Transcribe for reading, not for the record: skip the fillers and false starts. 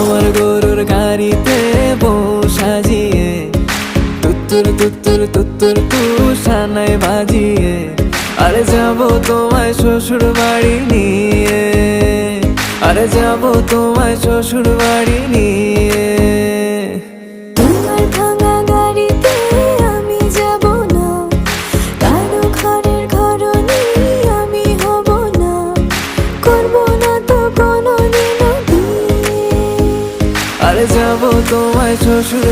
আমার গরুর গাড়িতে বউ সাজিয়ে তুত্তুর তুত্তুর তুত্তুর তুষানায় বাজিয়ে আরে যাবো তোমায় শ্বশুর বাড়ি নিয়ে, আরে যাবো তোমায় শ্বশুর বাড়ি নিয়ে। তোমার ভাঙা গাড়িতে আমি যাব না, কারো ঘরের ঘরনি আমি হব না, করব না তো কোনোদিনও বিয়ে। আরে যাবো তোমায় শ্বশুর